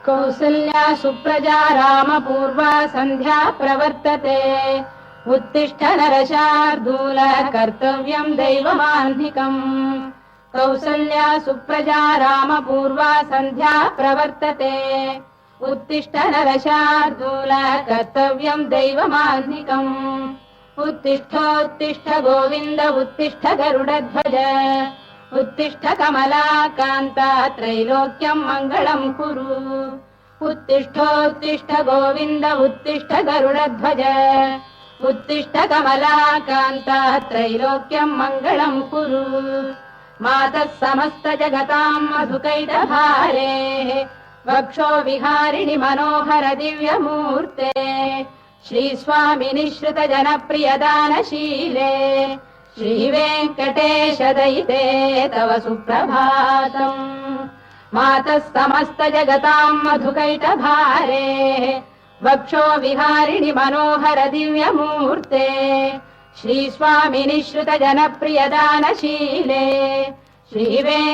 कौसल्या सुप्रजा रामपूर्वा सन्ध्या प्रवर्तते उत्तिष्ठ नरशार्दूल कर्तव्यम् दैवमाह्निकम् कौसल्या सुप्रजा रामपूर्वा सन्ध्या प्रवर्तते उत्तिष्ठ नरशार्दूल कर्तव्यम् दैवमाह्निकम् उत्तिष्ठोत्तिष्ठ गोविन्द उत्तिष्ठ गरुडध्वज उत्तिष्ठ कमलाकान्ता त्रैलोक्यम् मङ्गलम् कुरु उत्तिष्ठोत्तिष्ठ गोविन्द उत्तिष्ठ गरुडध्वज उत्तिष्ठ कमलाकान्ता त्रैलोक्यम् मङ्गलम् कुरु मातः समस्त जगताम् मधुकैटभारेः वक्षो विहारिणि मनोहर दिव्यमूर्ते श्रीस्वामिनि श्रुत जनप्रियदानशीले श्रीवेङ्कटेश दयिते तव सुप्रभातम् मातः समस्त जगताम् मधुकैटभारेः वक्षो विहारिणि मनोहर दिव्यमूर्ते श्रीस्वामिनि श्रुत जनप्रियदानशीले श्रीवे